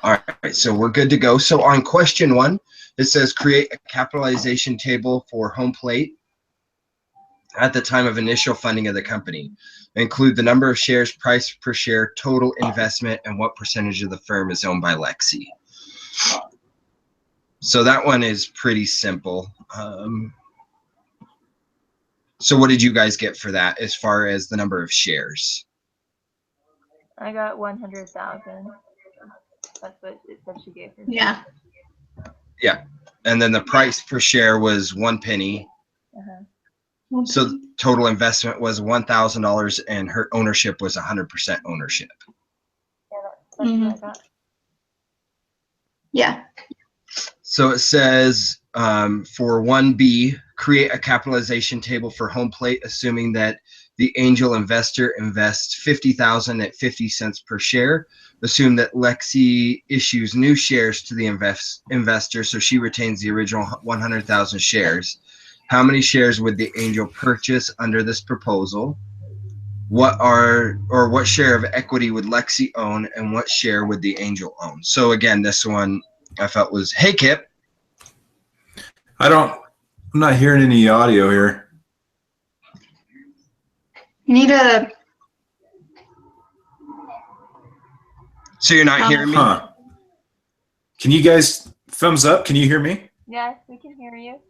All right, so we're good to go. So on question 1, it says create a capitalization table for Home Plate at the time of initial funding of the company. Include the number of shares, price per share, total investment, and what percentage of the firm is owned by Lexi. So that one is pretty simple. So what did you guys get for that as far as the number of shares? I got 100,000. That's what it said she gave her. Yeah. Yeah. And then the price per share was 1 penny. So total investment was $1,000 and her ownership was 100% ownership. Yeah, that's what I got. Yeah. So it says for 1B, create a capitalization table for Home Plate, assuming that the angel investor invests $50,000 at 50 cents per share. Assume that Lexi issues new shares to the investor, so she retains the original 100,000 shares. How many shares would the angel purchase under this proposal? What share of equity would Lexi own, and what share would the angel own? So again, this one I felt was, hey Kip. I'm not hearing any audio here. You need a. So you're not hearing me? Huh. Can you guys thumbs up? Can you hear me? Yes, we can hear you.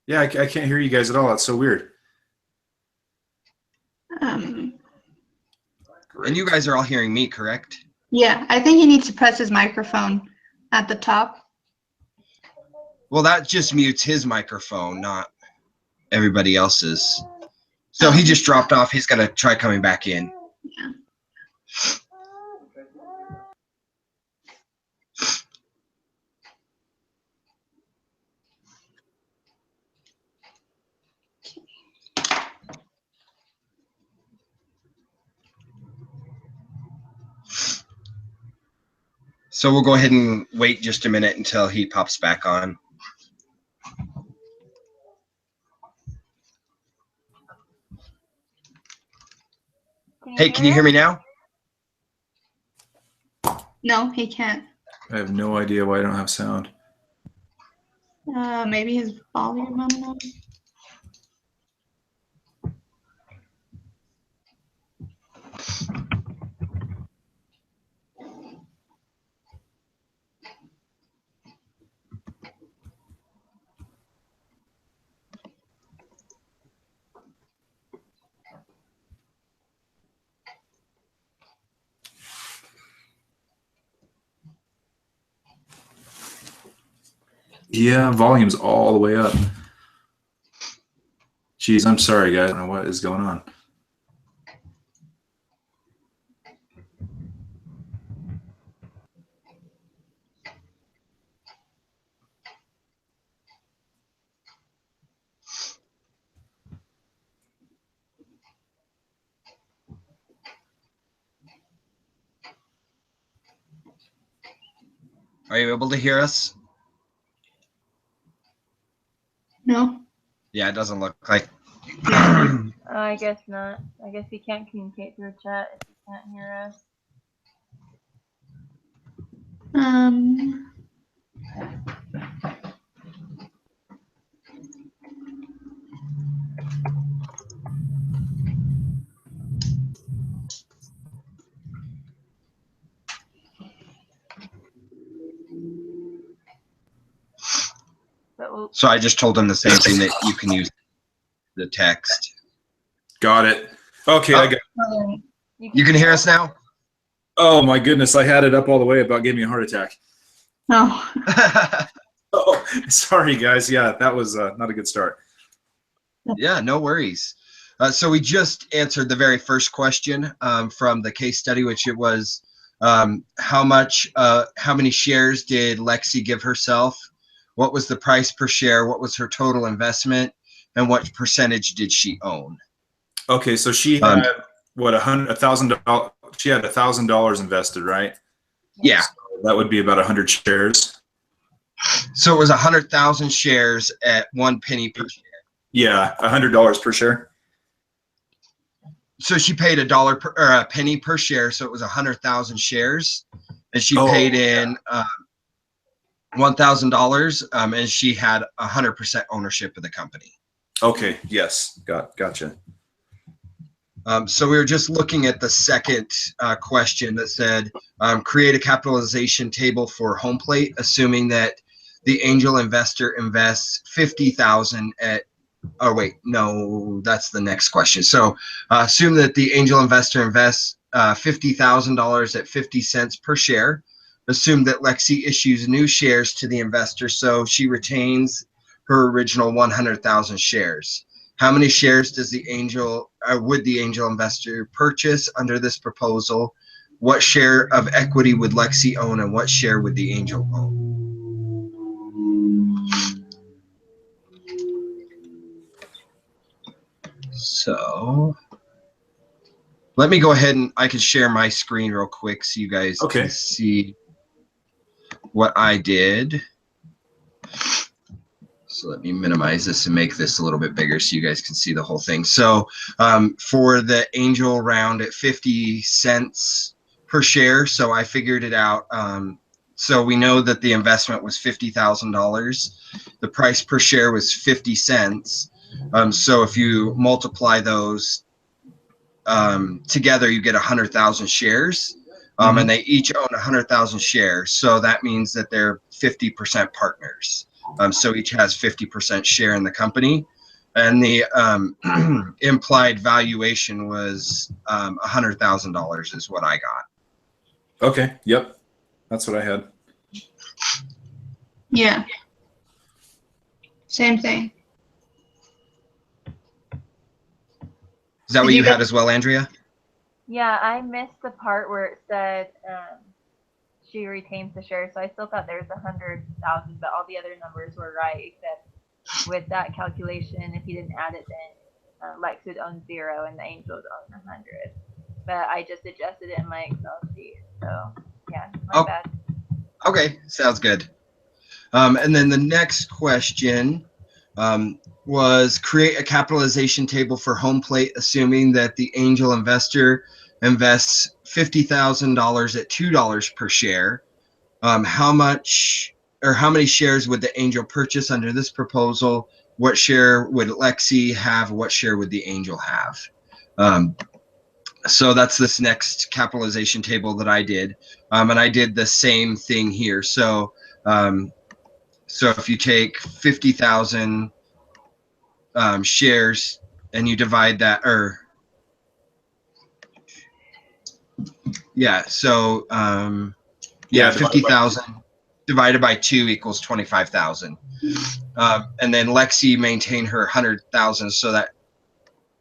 Yeah, I can't hear you guys at all. That's so weird. And you guys are all hearing me, correct? Yeah, I think he needs to press his microphone at the top. Well, that just mutes his microphone, not everybody else's. So he just dropped off. He's going to try coming back in. Yeah. So we'll go ahead and wait just a minute until he pops back on. Hey, can you hear me now? No, he can't. I have no idea why I don't have sound. Maybe his volume, I don't know. Yeah, volume's all the way up. Jeez, I'm sorry, guys. I don't know what is going on. Are you able to hear us? No. Yeah, it doesn't look like. I guess not. I guess he can't communicate through chat if he can't hear us. So I just told him the same thing, that you can use the text. Got it. Okay, I got Oh. You can hear us now? Oh my goodness, I had it up all the way, about gave me a heart attack. No. Oh, sorry guys. Yeah, that was not a good start. Yeah, no worries. So we just answered the very first question from the case study, which it was how many shares did Lexi give herself? What was the price per share? What was her total investment? And what percentage did she own? Okay, so she had what, $1,000? She had $1,000 invested, right? Yeah. So that would be about 100 shares. So it was 100,000 shares at 1 penny per share. Yeah, $100 per share. So she paid a penny per share, so it was 100,000 shares. and she paid in $1,000, and she had 100% ownership of the company. Okay. Yes. Gotcha. So we were just looking at the second question that said, create a capitalization table for HomePlate, assuming that the angel investor invests 50,000 at, oh wait, no, that's the next question. So assume that the angel investor invests $50,000 at 50 cents per share. Assume that Lexi issues new shares to the investor, so she retains her original 100,000 shares. How many shares does the angel would the angel investor purchase under this proposal? What share of equity would Lexi own, and what share would the angel own? So let me go ahead and I can share my screen real quick so you guys Okay. can see what I did. So let me minimize this and make this a little bit bigger so you guys can see the whole thing. So for the angel round at 50 cents per share, so I figured it out. So we know that the investment was $50,000. The price per share was 50 cents. So if you multiply those together, you get 100,000 shares. And they each own 100,000 shares. So that means that they're 50% partners. So each has 50% share in the company. And the implied valuation was $100,000 is what I got. Okay. Yep. That's what I had. Yeah. Same thing. Is that Did what you you get- had as well, Andrea? Yeah, I missed the part where it said she retains the share, so I still thought there was 100,000, but all the other numbers were right, except with that calculation, if you didn't add it, then Lex would own 0 and the angel would own 100. But I just adjusted it in my Excel sheet, so yeah, my bad. Okay, sounds good. And then the next question was create a capitalization table for HomePlate, assuming that the angel investor invests $50,000 at $2 per share. How many shares would the angel purchase under this proposal? What share would Lexi have? What share would the angel have? So that's this next capitalization table that I did. And I did the same thing here. So if you take 50,000 shares and you divide that, so 50,000 divided by 2 equals 25,000. And then Lexi maintained her 100,000, so that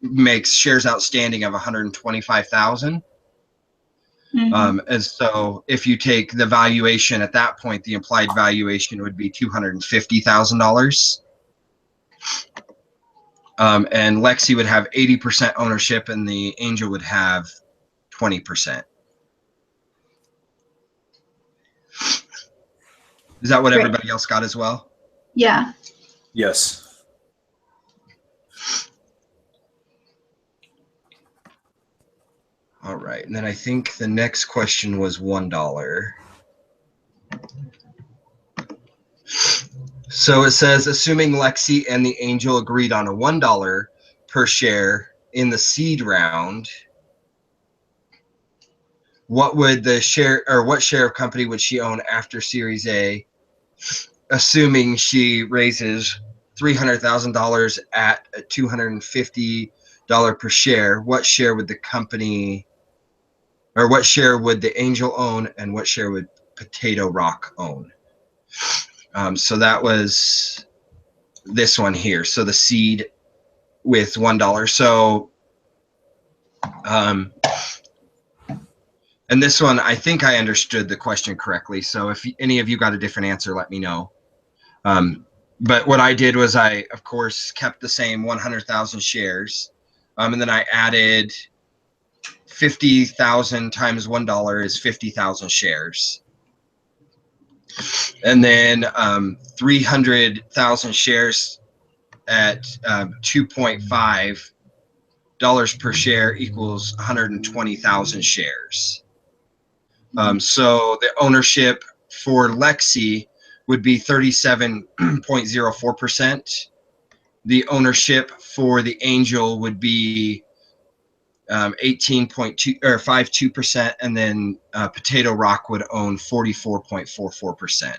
makes shares outstanding of 125,000. And so if you take the valuation at that point, the implied valuation would be $250,000. And Lexi would have 80% ownership and the angel would have 20%. Is that what Great. everybody else got as well? Yeah. Yes. All right. And then I think the next question was $1. So it says, assuming Lexi and the angel agreed on a $1 per share in the seed round, what share of company would she own after Series A, assuming she raises $300,000 at a $250 per share? What share would the company, or what share would the angel own, and what share would Potato Rock own? So that was this one here. So the seed with $1. So, and this one, I think I understood the question correctly. So if any of you got a different answer, let me know. But what I did was I, of course, kept the same 100,000 shares. And then I added 50,000 times $1 is 50,000 shares. And then 300,000 shares at $2.5 per share equals 120,000 shares. So the ownership for Lexi would be 37.04%. The ownership for the Angel would be 18.2 or 52%, and then Potato Rock would own 44.44%.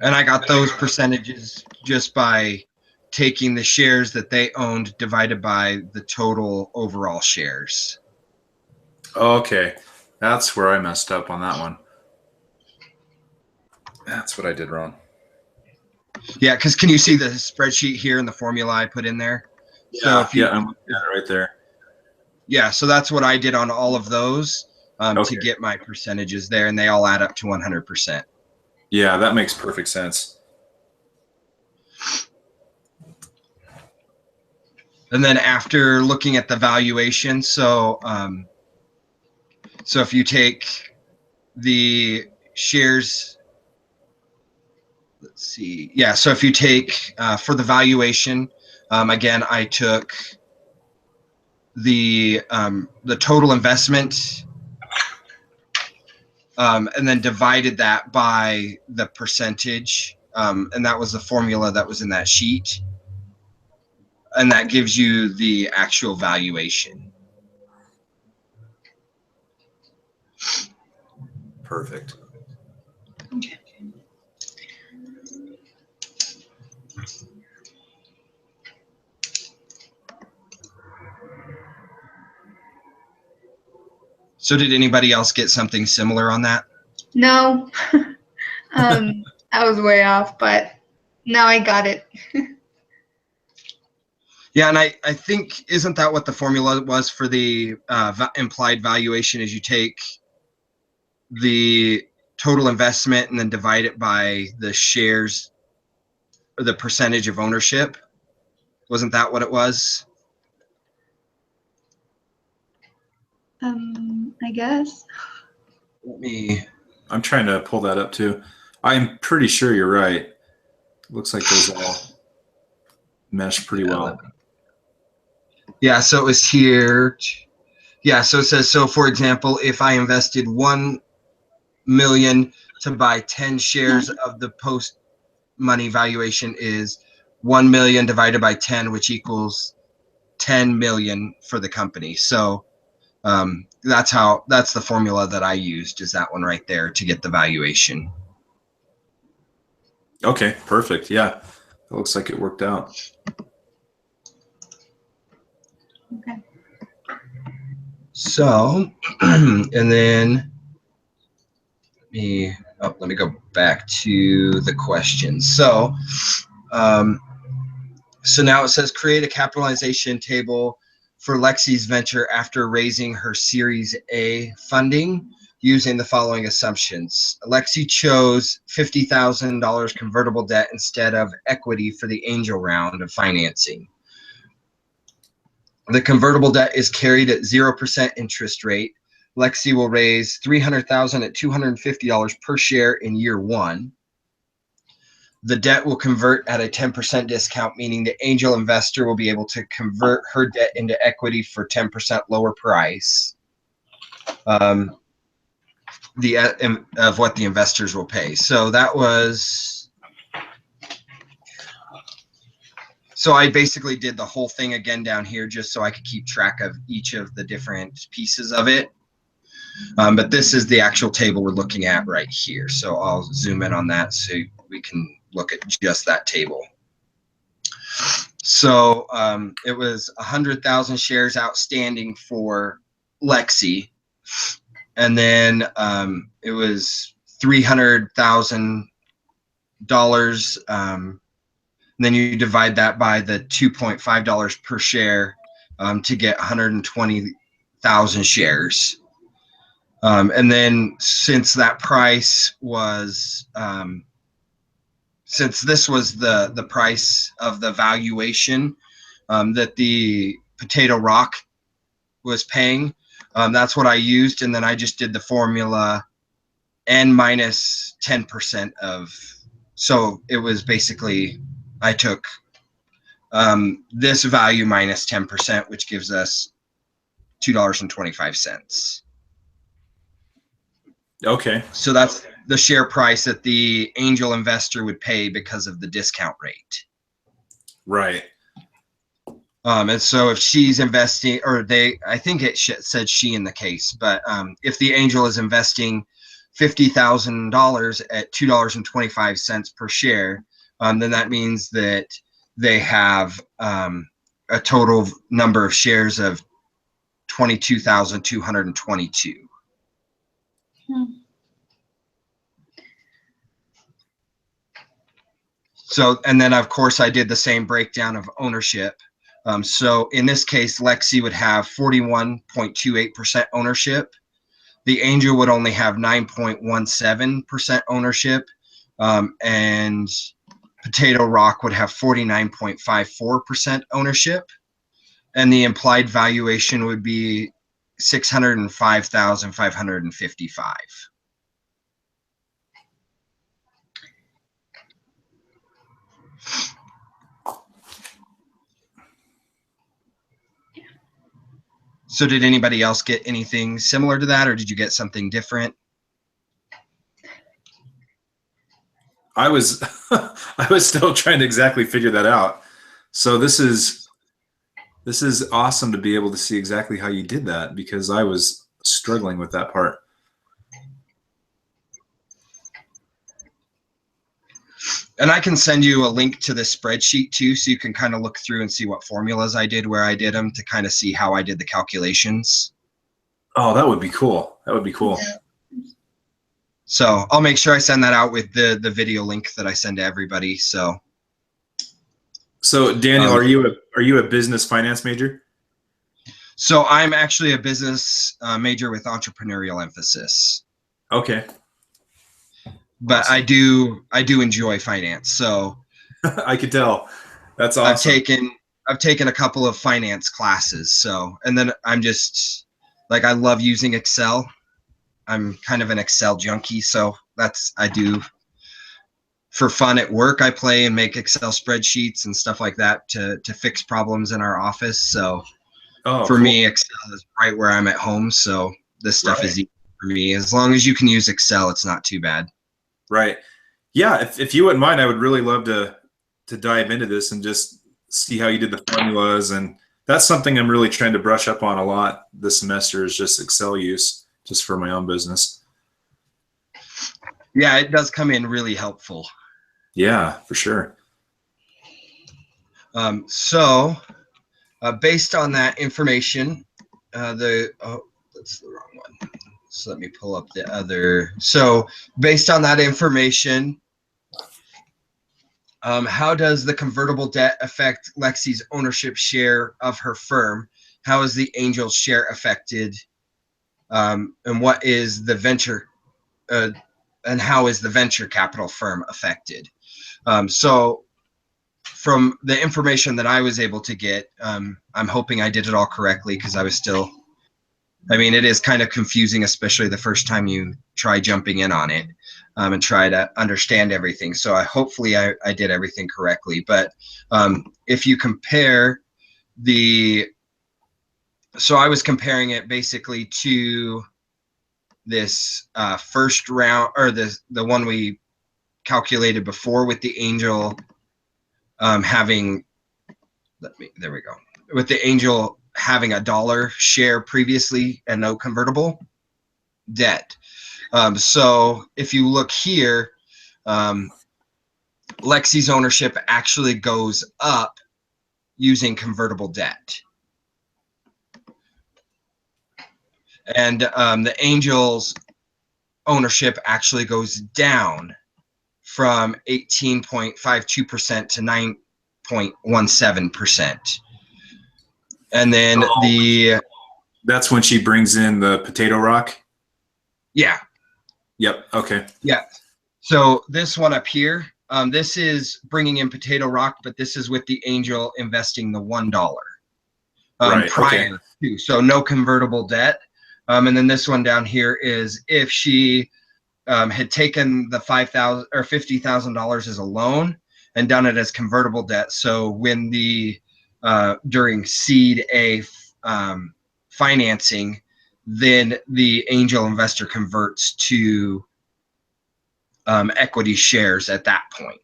And I got those percentages just by taking the shares that they owned divided by the total overall shares. Okay, that's where I messed up on that one. That's what I did wrong. Yeah, because can you see the spreadsheet here and the formula I put in there? So if you, I'm looking at it right there. yeah, so that's what I did on all of those Okay. to get my percentages there, and they all add up to 100%. Yeah, that makes perfect sense. And then after looking at the valuation, so if you take the shares, let's see, yeah, so if you take for the valuation, again, I took the total investment and then divided that by the percentage, and that was the formula that was in that sheet, and that gives you the actual valuation. Perfect. So did anybody else get something similar on that? No. I was way off, but now I got it. Yeah, and I think, isn't that what the formula was for the implied valuation, is you take the total investment and then divide it by the shares or the percentage of ownership? Wasn't that what it was? I guess. Let me. I'm trying to pull that up too. I'm pretty sure you're right. Looks like those all mesh pretty well. Yeah, so it was here. Yeah, so it says, so for example, if I invested 1 million to buy 10 shares of the post money valuation is 1 million divided by 10, which equals 10 million for the company. So that's the formula that I used, is that one right there to get the valuation. Okay, perfect. Yeah, it looks like it worked out. Okay. So, and then let me go back to the question. So, so now it says create a capitalization table for Lexi's venture after raising her Series A funding using the following assumptions. Lexi chose $50,000 convertible debt instead of equity for the angel round of financing. The convertible debt is carried at 0% interest rate. Lexi will raise $300,000 at $250 per share in year 1. The debt will convert at a 10% discount, meaning the angel investor will be able to convert her debt into equity for 10% lower price of what the investors will pay. So that was, so I basically did the whole thing again down here just so I could keep track of each of the different pieces of it. But this is the actual table we're looking at right here. So I'll zoom in on that so we can look at just that table. So it was 100,000 shares outstanding for Lexi, and then it was $300,000. Then you divide that by the $2.5 per share to get 120,000 shares. And then since that price was since this was the price of the valuation that the Potato Rock was paying, that's what I used, and then I just did the formula n minus 10% of, so it was basically I took this value minus 10%, which gives us $2.25. Okay. So that's the share price that the angel investor would pay because of the discount rate. Right. And so if she's investing, or I think it said she in the case, but if the angel is investing $50,000 at $2.25 per share, then that means that they have a total number of shares of 22,222. So, and then of course I did the same breakdown of ownership. So in this case, Lexi would have 41.28% ownership. The angel would only have 9.17% ownership. And Potato Rock would have 49.54% ownership. And the implied valuation would be $605,555. So did anybody else get anything similar to that, or did you get something different? I was I was still trying to exactly figure that out. So this is awesome to be able to see exactly how you did that, because I was struggling with that part. And I can send you a link to the spreadsheet too, so you can kind of look through and see what formulas I did, where I did them, to kind of see how I did the calculations. Oh, that would be cool. That would be cool. So I'll make sure I send that out with the video link that I send to everybody. So Daniel, are you a business finance major? So I'm actually a business major with entrepreneurial emphasis. Okay. But awesome. I do enjoy finance. So I could tell. That's awesome. I've taken a couple of finance classes. So, and then I'm just like, I love using Excel. I'm kind of an Excel junkie. So I do for fun at work. I play and make Excel spreadsheets and stuff like that to fix problems in our office. So for cool. me, Excel is right where I'm at home. So this stuff is easy for me. As long as you can use Excel, it's not too bad. Right. Yeah. If you wouldn't mind, I would really love to dive into this and just see how you did the formulas. And that's something I'm really trying to brush up on a lot this semester, is just Excel use, just for my own business. Yeah, it does come in really helpful. Yeah, for sure. Based on that information, that's the wrong one. So let me pull up the other. So based on that information, how does the convertible debt affect Lexi's ownership share of her firm? How is the angel share affected? And what is the venture, and how is the venture capital firm affected? So from the information that I was able to get, I'm hoping I did it all correctly, because I was still, it is kind of confusing, especially the first time you try jumping in on it and try to understand everything. So hopefully I did everything correctly. But if you compare so I was comparing it basically to this first round, or the one we calculated before, with the angel having, there we go, with the angel having $1 share previously and no convertible debt. So if you look here, Lexi's ownership actually goes up using convertible debt. And the angel's ownership actually goes down from 18.52% to 9.17%. And then that's when she brings in the Potato Rock? Yeah. Yep. Okay. Yeah. So this one up here, this is bringing in Potato Rock, but this is with the angel investing the $1 right, prior to. So no convertible debt. And then this one down here is if she had taken the $50,000 as a loan, and done it as convertible debt. So when during seed A financing, then the angel investor converts to equity shares at that point.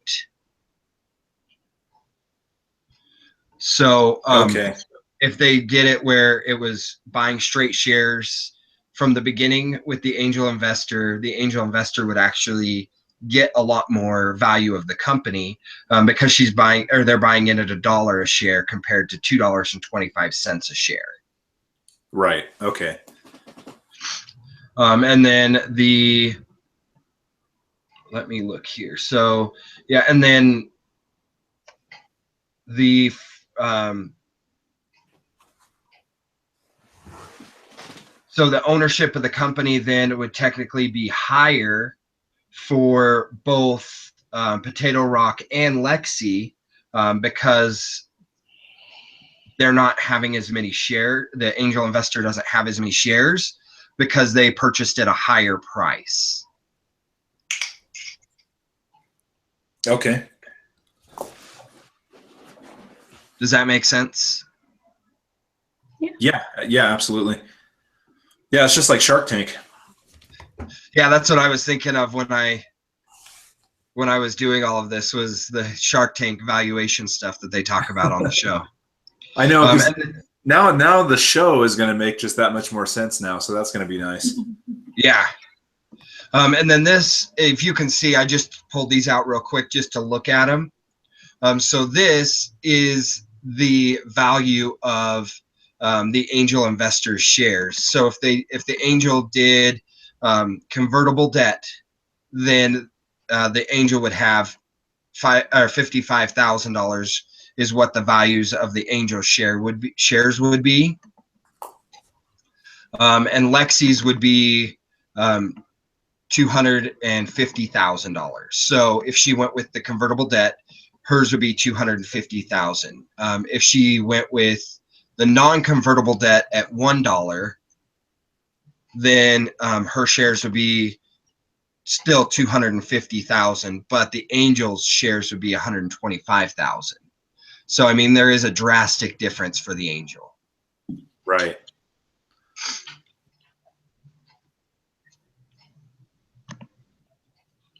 So Okay. if they did it where it was buying straight shares from the beginning with the angel investor would actually get a lot more value of the company because they're buying in at $1 a share compared to $2.25 a share. Right. Okay. And then let me look here. So yeah, and then so the ownership of the company then would technically be higher for both Potato Rock and Lexi because they're not having as many shares. The angel investor doesn't have as many shares because they purchased at a higher price. Okay. Does that make sense? Yeah. Yeah, absolutely. Yeah, it's just like Shark Tank. Yeah, that's what I was thinking of when I was doing all of this, was the Shark Tank valuation stuff that they talk about on the show. I know, because And now the show is going to make just that much more sense now, so that's going to be nice. yeah. And then this, if you can see, I just pulled these out real quick just to look at them. So this is the value of the angel investor shares. So if the angel did convertible debt, then the angel would have $55,000 is what the values of the angel shares would be. And Lexi's would be $250,000. So if she went with the convertible debt, hers would be $250,000. If she went with the non-convertible debt at $1, then her shares would be still $250,000, but the angel's shares would be $125,000. So I mean, there is a drastic difference for the angel. Right.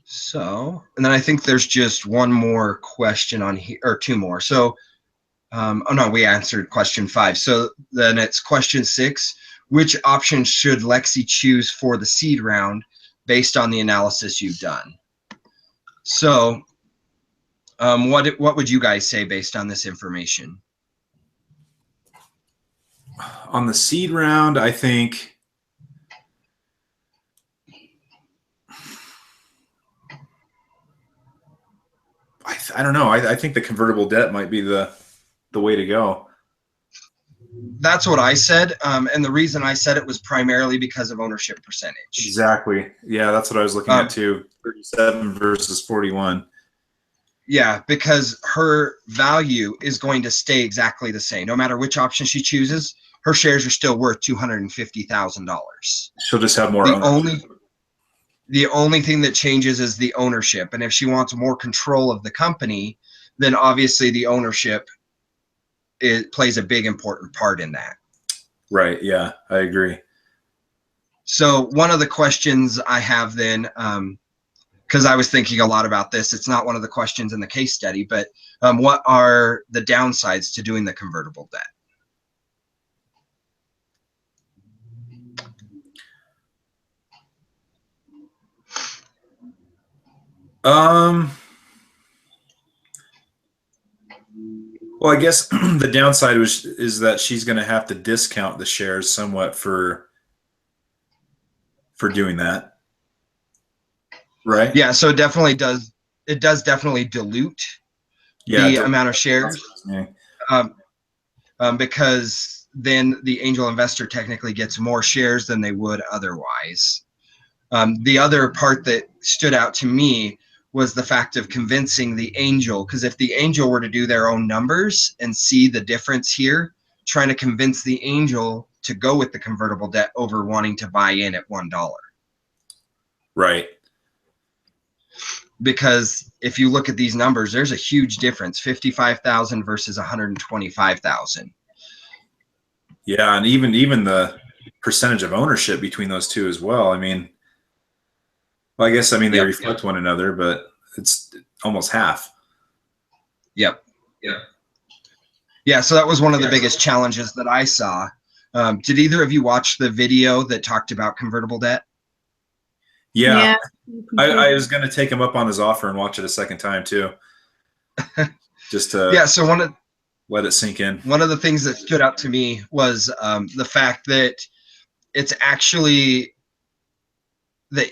So, and then I think there's just one more question on here, or two more. So, oh no, we answered question 5. So then it's question 6. Which option should Lexi choose for the seed round based on the analysis you've done? So, what would you guys say based on this information? On the seed round, I think I don't know. I think the convertible debt might be the way to go. That's what I said, and the reason I said it was primarily because of ownership percentage. Exactly. Yeah, that's what I was looking at too. 37 versus 41. Yeah, because her value is going to stay exactly the same. No matter which option she chooses, her shares are still worth $250,000. She'll just have more ownership. The only thing that changes is the ownership. And if she wants more control of the company, then obviously the ownership plays a big important part in that. Right. Yeah, I agree. So one of the questions I have then, because I was thinking a lot about this, it's not one of the questions in the case study, but what are the downsides to doing the convertible debt? Well, I guess the downside is that she's going to have to discount the shares somewhat for doing that, right? Yeah, so it definitely does. It does definitely dilute the amount of shares, because then the angel investor technically gets more shares than they would otherwise. The other part that stood out to me was the fact of convincing the angel, because if the angel were to do their own numbers and see the difference here, trying to convince the angel to go with the convertible debt over wanting to buy in at $1. Right. because if you look at these numbers, there's a huge difference: 55,000 versus 125,000. Yeah, and even the percentage of ownership between those two as well. I mean, well, I guess they Yep. reflect one another, but it's almost half. Yep. Yeah. So that was one of the biggest challenges that I saw. Did either of you watch the video that talked about convertible debt? Yeah. I was going to take him up on his offer and watch it a second time too, just to Yeah. So let it sink in. one of the things that stood out to me was the fact that it's actually that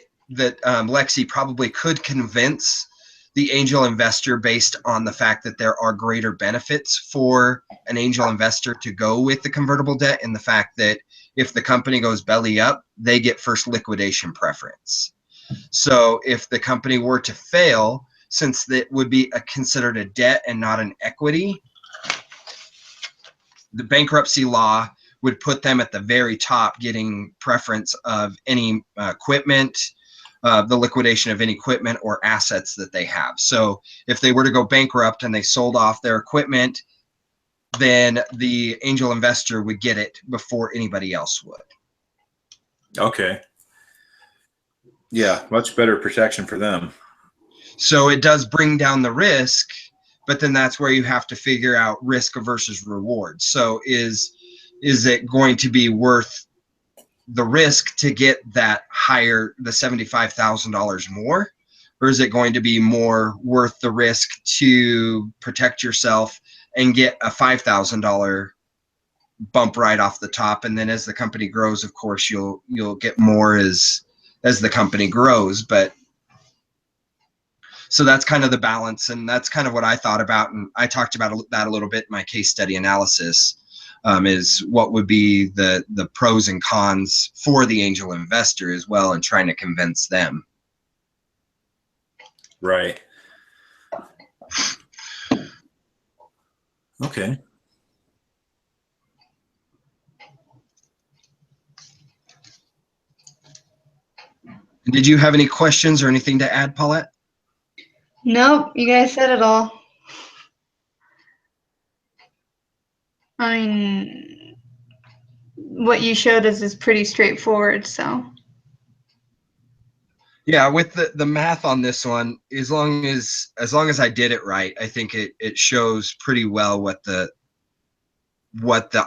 Lexi probably could convince the angel investor based on the fact that there are greater benefits for an angel investor to go with the convertible debt, and the fact that if the company goes belly up, they get first liquidation preference. So if the company were to fail, since that would be considered a debt and not an equity, the bankruptcy law would put them at the very top, getting preference of any equipment, the liquidation of any equipment or assets that they have. So if they were to go bankrupt and they sold off their equipment, then the angel investor would get it before anybody else would. Okay. Yeah, much better protection for them. So it does bring down the risk, but then that's where you have to figure out risk versus reward. So is it going to be worth the risk to get that higher, the $75,000 more, or is it going to be more worth the risk to protect yourself and get a $5,000 bump right off the top? And then as the company grows, of course, you'll get more as the company grows. But so that's kind of the balance, and that's kind of what I thought about, and I talked about that a little bit in my case study analysis. Is what would be the pros and cons for the angel investor as well, and trying to convince them. Right. Okay. Did you have any questions or anything to add, Paulette? Nope, you guys said it all. I mean, what you showed us is pretty straightforward, so. Yeah, with the math on this one, as long as I did it right, I think it shows pretty well what the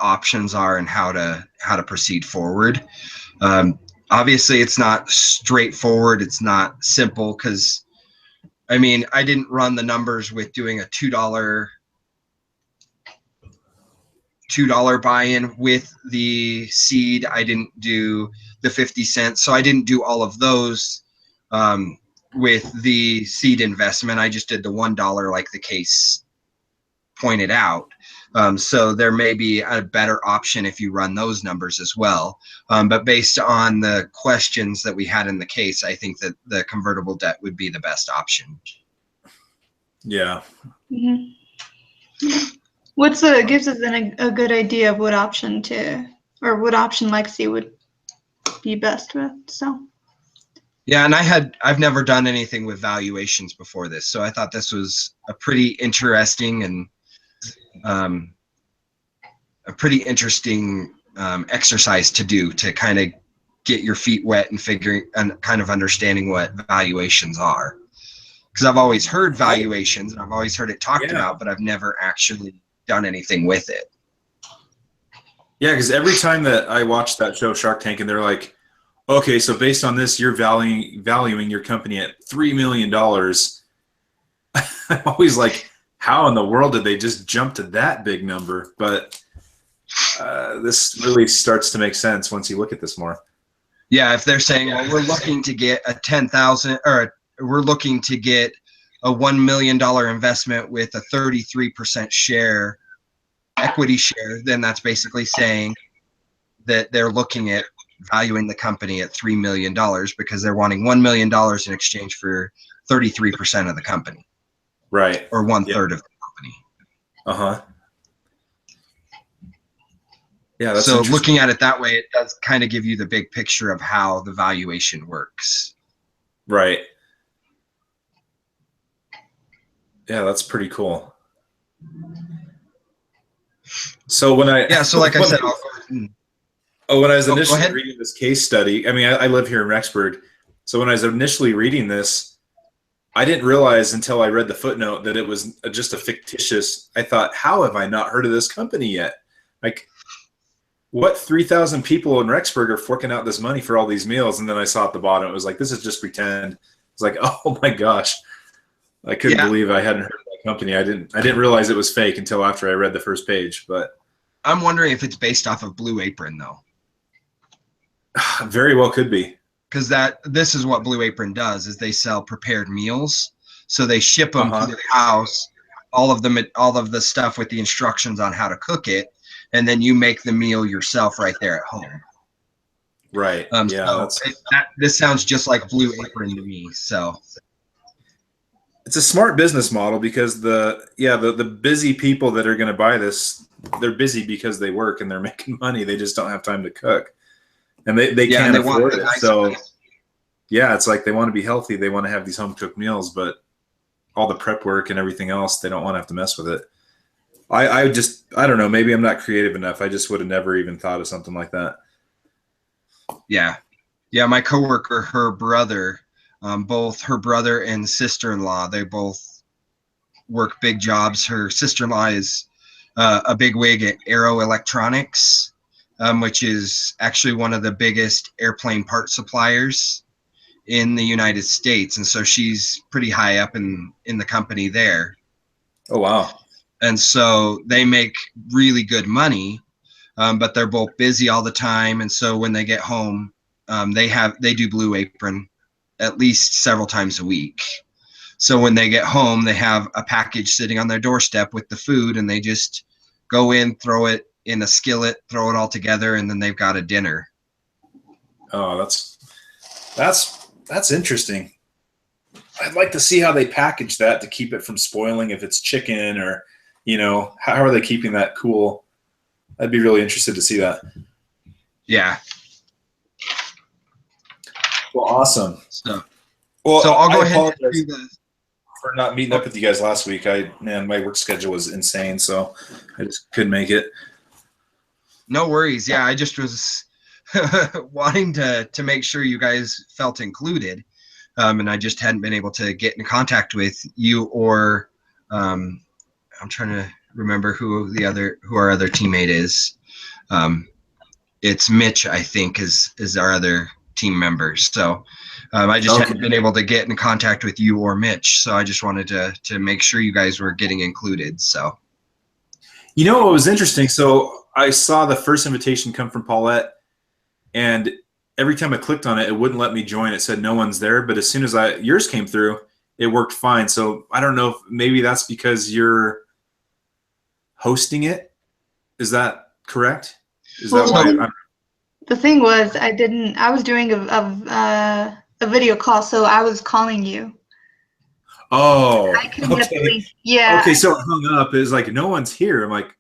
options are and how to proceed forward. Obviously, it's not straightforward. It's not simple because, I mean, I didn't run the numbers with doing a $2 buy-in with the seed. I didn't do the 50 cents. So I didn't do all of those with the seed investment. I just did the $1 like the case pointed out. So there may be a better option if you run those numbers as well. But based on the questions that we had in the case, I think that the convertible debt would be the best option. Yeah. Mm-hmm. Gives us a good idea of what option Lexi would be best with. So. Yeah, and I've never done anything with valuations before this, so I thought this was a pretty interesting and a pretty interesting exercise to do, to kind of get your feet wet and figuring and kind of understanding what valuations are. Because I've always heard valuations and I've always heard it talked about, but I've never actually done anything with it. Yeah, because every time that I watch that show, Shark Tank, and they're like, okay, so based on this, you're valuing your company at $3 million. I'm always like, how in the world did they just jump to that big number? But this really starts to make sense once you look at this more. Yeah, if they're saying, well, we're looking to get a 10,000, or we're looking to get a $1 million investment with a 33% share, equity share, then that's basically saying that they're looking at valuing the company at $3 million because they're wanting $1 million in exchange for 33% of the company. Right. Or 1/3 of the company. Uh-huh. Yeah, that's so looking at it that way, it does kind of give you the big picture of how the valuation works. Right. Yeah, that's pretty cool. So when I Yeah. So like I when said, I was- oh, when I was go initially ahead. reading this case study, I mean, I live here in Rexburg, so when I was initially reading this, I didn't realize until I read the footnote that it was just a fictitious. I thought, how have I not heard of this company yet? Like, what 3,000 people in Rexburg are forking out this money for all these meals? And then I saw at the bottom, it was like, this is just pretend. It's like, oh my gosh, I couldn't Yeah. believe I hadn't heard of that company. I didn't realize it was fake until after I read the first page. But I'm wondering if it's based off of Blue Apron though, very well could be. because this is what Blue Apron does: is they sell prepared meals, so they ship them Uh-huh. to the house, all of the stuff with the instructions on how to cook it, and then you make the meal yourself right there at home. Right. Yeah, So this sounds just like Blue Apron to me. So it's a smart business model because the busy people that are going to buy this, they're busy because they work and they're making money. They just don't have time to cook, and they yeah, can't and they want afford the it. nice So ones. yeah, it's like they want to be healthy. They want to have these home cooked meals, but all the prep work and everything else, they don't want to have to mess with it. I don't know. Maybe I'm not creative enough. I just would have never even thought of something like that. Yeah. Yeah, my coworker, her brother, both her brother and sister-in-law, they both work big jobs. Her sister-in-law is a big wig at Aero Electronics, which is actually one of the biggest airplane part suppliers in the United States. And so she's pretty high up in the company there. Oh wow. And so they make really good money, but they're both busy all the time. And so when they get home, they do Blue Apron at least several times a week. So when they get home, they have a package sitting on their doorstep with the food, and they just go in, throw it in a skillet, throw it all together, and then they've got a dinner. Oh, that's interesting. I'd like to see how they package that to keep it from spoiling if it's chicken or, how are they keeping that cool? I'd be really interested to see that. Yeah. Well, awesome. So Well, I'll go I ahead and apologize do the. for not meeting up with you guys last week. My work schedule was insane, so I just couldn't make it. No worries. Yeah, I just was wanting to make sure you guys felt included, and I just hadn't been able to get in contact with you or I'm trying to remember who our other teammate is. It's Mitch, I think, is our other team member. So I just hadn't been able to get in contact with you or Mitch. So I just wanted to make sure you guys were getting included. So. What was interesting? So I saw the first invitation come from Paulette, and every time I clicked on it, it wouldn't let me join. It said no one's there. But as soon as yours came through, it worked fine. So I don't know if maybe that's because you're hosting it. Is that correct? Is that why? The thing was, I was doing a video call, so I was calling you. Oh, I couldn't get the link. okay. Yeah. Okay, so it hung up. It's like no one's here. I'm like,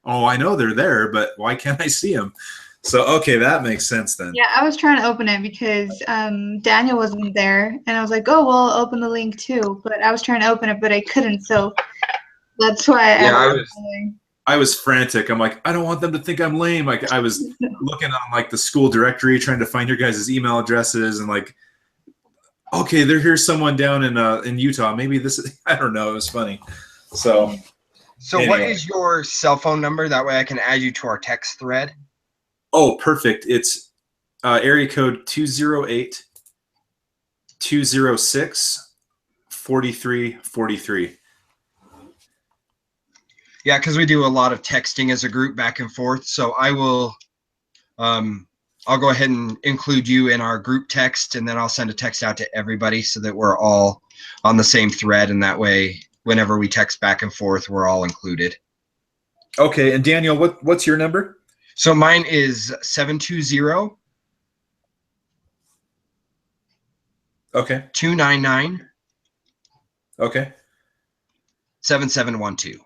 oh, I know they're there, but why can't I see them? So okay, that makes sense then. Yeah, I was trying to open it because Daniel wasn't there, and I was like, oh well, I'll open the link too. But I was trying to open it, but I couldn't, so that's why I was frantic. I'm like, I don't want them to think I'm lame. Like I was looking on like the school directory, trying to find your guys' email addresses, and like, okay, here's someone down in Utah. Maybe this is, I don't know. It was funny. So So what is your cell phone number? That way I can add you to our text thread. Oh, perfect. It's area code 208-206-4343. Yeah, because we do a lot of texting as a group back and forth. So I will, I'll go ahead and include you in our group text, and then I'll send a text out to everybody so that we're all on the same thread. And that way, whenever we text back and forth, we're all included. Okay. And Daniel, what's your number? So mine is 720. Okay. 299. Okay. 7712.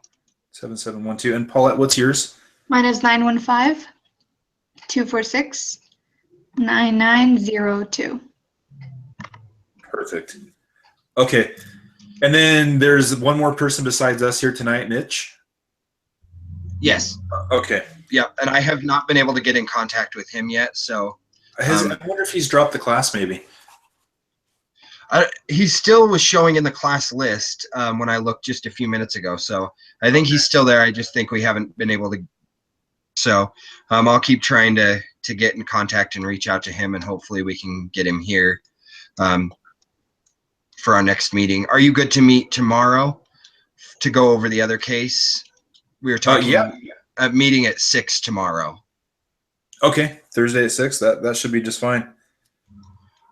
7712. And Paulette, what's yours? Mine is 915-246-9902. Perfect. Okay. And then there's one more person besides us here tonight, Mitch. Yes. Okay. Yep. And I have not been able to get in contact with him yet. So I wonder if he's dropped the class maybe. he still was showing in the class list when I looked just a few minutes ago. So I think he's still there. I just think we haven't been able to. So I'll keep trying to get in contact and reach out to him, and hopefully we can get him here for our next meeting. Are you good to meet tomorrow to go over the other case? We were talking a meeting at 6 tomorrow. Okay, Thursday at 6. That should be just fine.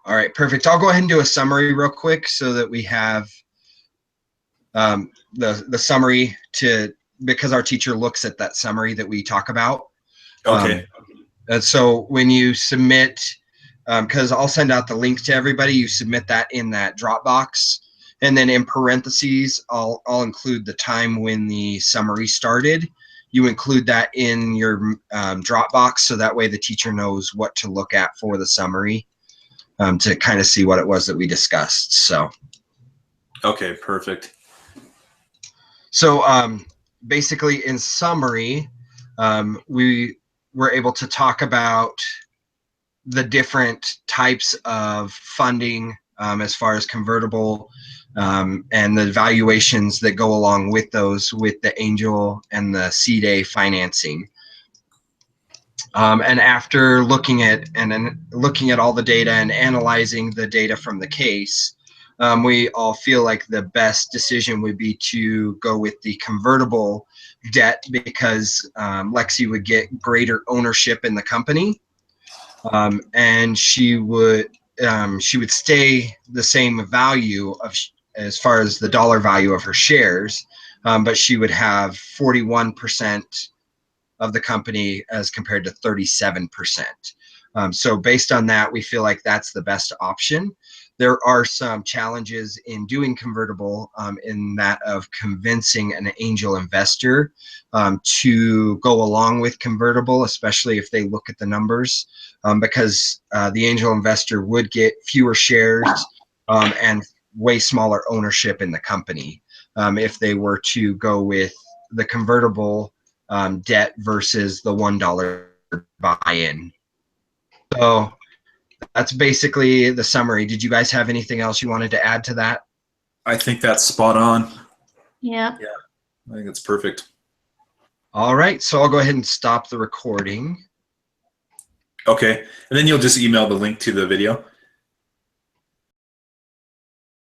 All right, perfect. I'll go ahead and do a summary real quick so that we have the summary because our teacher looks at that summary that we talk about. Okay. And so when you submit, because I'll send out the link to everybody, you submit that in that Dropbox, and then in parentheses, I'll include the time when the summary started. You include that in your Dropbox, so that way the teacher knows what to look at for the summary to kind of see what it was that we discussed. So. Okay, perfect. So basically, in summary, we were able to talk about the different types of funding as far as convertible and the valuations that go along with those with the angel and the seed A financing. And after looking at all the data and analyzing the data from the case, we all feel like the best decision would be to go with the convertible debt because Lexi would get greater ownership in the company, and she would stay the same value as far as the dollar value of her shares, but she would have 41% of the company as compared to 37%. So based on that, we feel like that's the best option. There are some challenges in doing convertible in that of convincing an angel investor to go along with convertible, especially if they look at the numbers, because the angel investor would get fewer shares and way smaller ownership in the company if they were to go with the convertible debt versus the $1 buy-in. So that's basically the summary. Did you guys have anything else you wanted to add to that? I think that's spot on. Yeah. Yeah, I think it's perfect. All right, so I'll go ahead and stop the recording. Okay, and then you'll just email the link to the video.